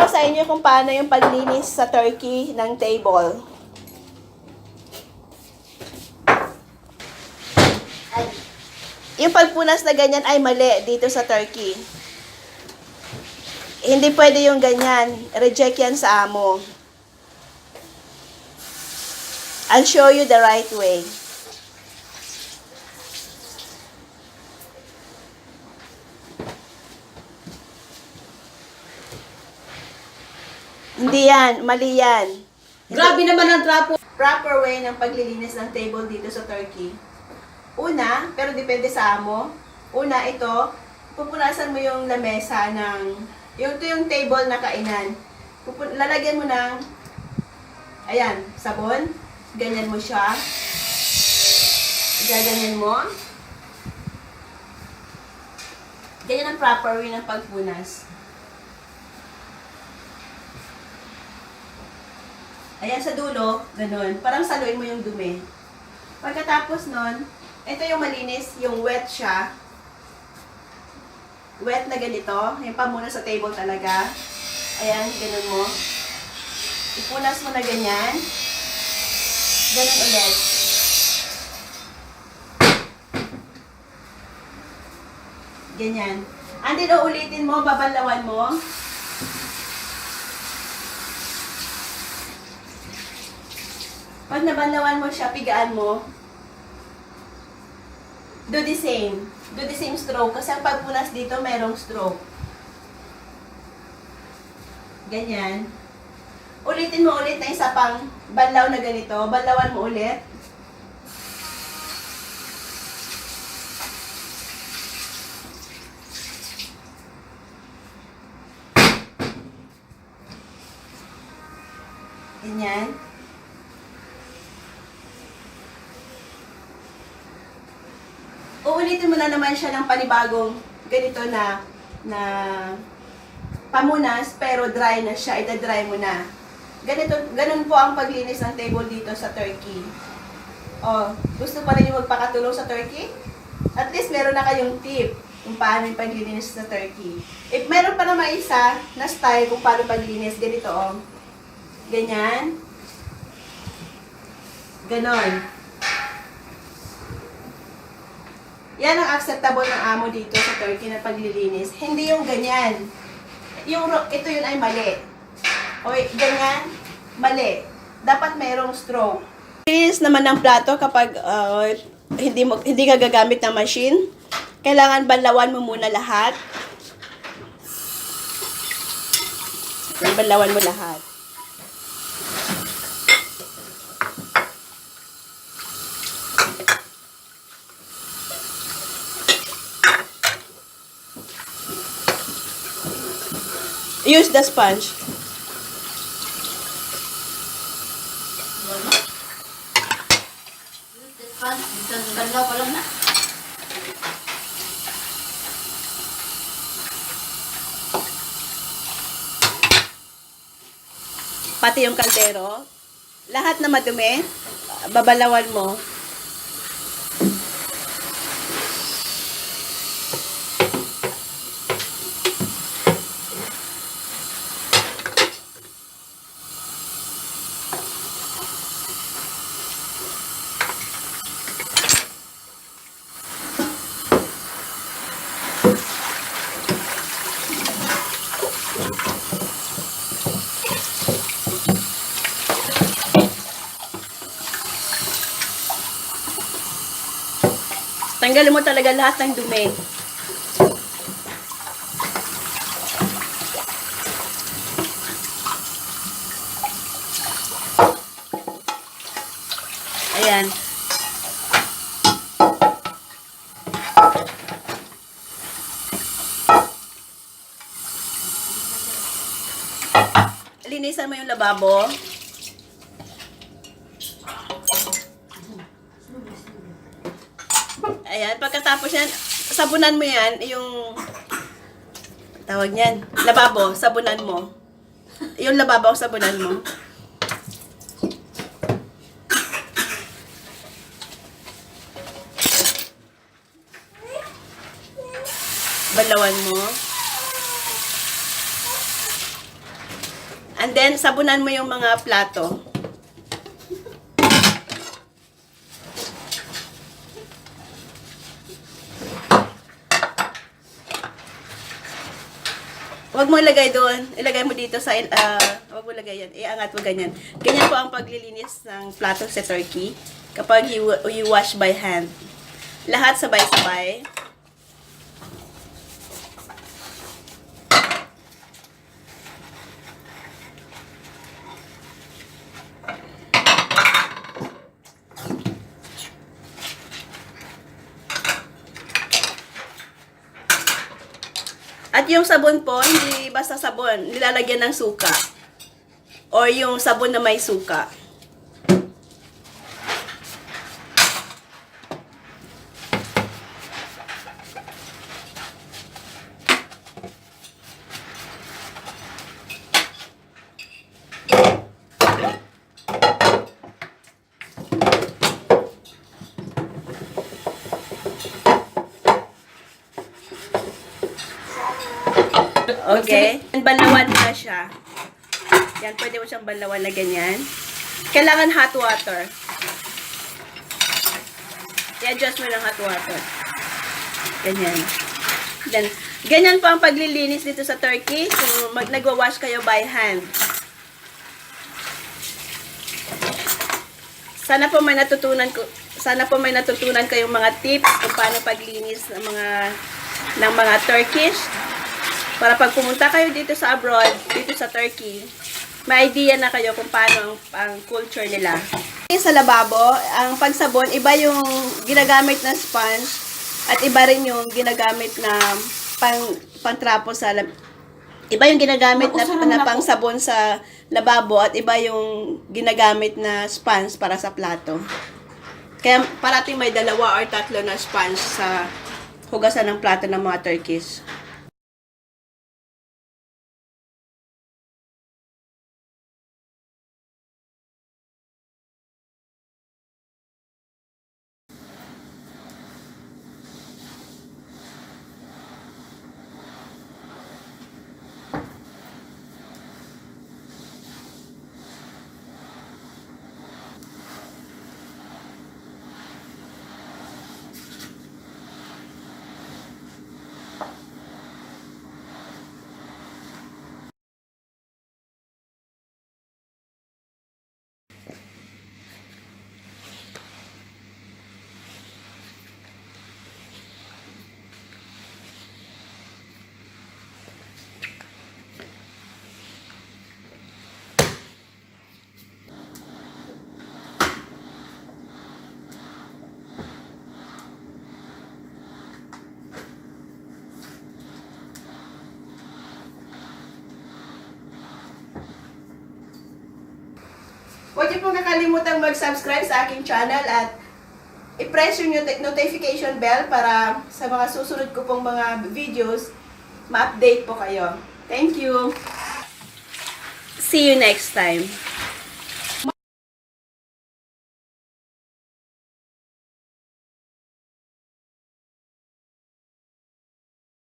ko sa inyo kung paano yung paglinis sa turkey ng table. Yung pagpunas na ganyan ay mali dito sa turkey. Hindi pwede yung ganyan. Reject yan sa amo. I'll show you the right way. Hindi yan. Mali yan. Grabe naman ang trapo. Proper way ng paglilinis ng table dito sa turkey. Una, pero depende sa amo. Una, ito, pupunasan mo yung lamesa ng, ito yung table na kainan. Lalagyan mo ng, ayan, sabon. Ganyan mo siya. Gaganyan mo. Ganyan ang proper way ng pagpunas. Ayan sa dulo, ganun. Parang saluin mo yung dumi. Pagkatapos nun, ito yung malinis, yung wet siya. Wet na ganito. Yung pamuna sa table talaga. Ayan, ganun mo. Ipunas mo na ganyan. Ganun ulit. Ganyan. And then, uulitin mo, babanlawan mo. Pag nabanlawan mo siya, pigaan mo. Do the same. Do the same stroke. Kasi ang pagpunas dito, merong stroke. Ganyan. Ulitin mo ulit na isa pang banlaw na ganito. Banlawan mo ulit. Ganyan. Uulitin mo na naman siya ng panibagong ganito na pamunas, pero dry na siya. Ida-dry mo na. Ganun po ang paglinis ng table dito sa turkey. Oh, gusto pa rin yung magpakatulong sa turkey? At least meron na kayong tip kung paano yung paglinis sa turkey. If meron pa naman isa na style kung paano paglinis, ganito oh. Ganyan. Ganon. Yan ang acceptable ng amo dito sa turkey na paglilinis. Hindi yung ganyan. Ito yun ay mali. O ganyan, mali. Dapat mayroong stroke. Linis naman ng plato kapag hindi ka gagamit ng machine. Kailangan banlawan mo muna lahat. Banlawan mo lahat. Use the sponge. Banlaw pa lang na. Pati yung kaldero. Lahat na madumi, babalawan mo. Tanggalin mo talaga lahat ng dumi. Ayan. Linisan mo yung lababo. Ayan, pagkatapos yan, sabunan mo yan, yung tawag niyan, lababo, sabunan mo. Yung lababo, sabunan mo. Balawan mo. And then, sabunan mo yung mga plato. Huwag mo ilagay doon. Ilagay mo dito sa, huwag mo ilagay yan. Iangat mo ganyan. Ganyan po ang paglilinis ng plato sa turkey kapag you wash by hand. Lahat sabay-sabay. At yung sabon po, hindi basta sabon, nilalagyan ng suka. Or yung sabon na may suka. Okay? Balawan na siya. Yan, pwede mo siyang balawan na ganyan. Kailangan hot water. I-adjust mo ng hot water. Ganyan. Then, ganyan po ang paglilinis dito sa turkey. So, nagwa-wash kayo by hand. Sana po may natutunan kayong mga tips kung paano paglinis ng mga Turkish. Para pag pumunta kayo dito sa abroad, dito sa Turkey, may idea na kayo kung paano ang culture nila. Sa lababo, ang pagsabon, iba yung ginagamit na sponge at iba rin yung ginagamit na pangtrapo sa iba yung ginagamit na pangsabon sa lababo at iba yung ginagamit na sponge para sa plato. Kaya parating may 2 or 3 na sponge sa hugasan ng plato ng mga Turkish. Huwag niyo pong kakalimutang mag-subscribe sa aking channel at i-press yung notification bell para sa mga susunod ko pong mga videos, ma-update po kayo. Thank you! See you next time!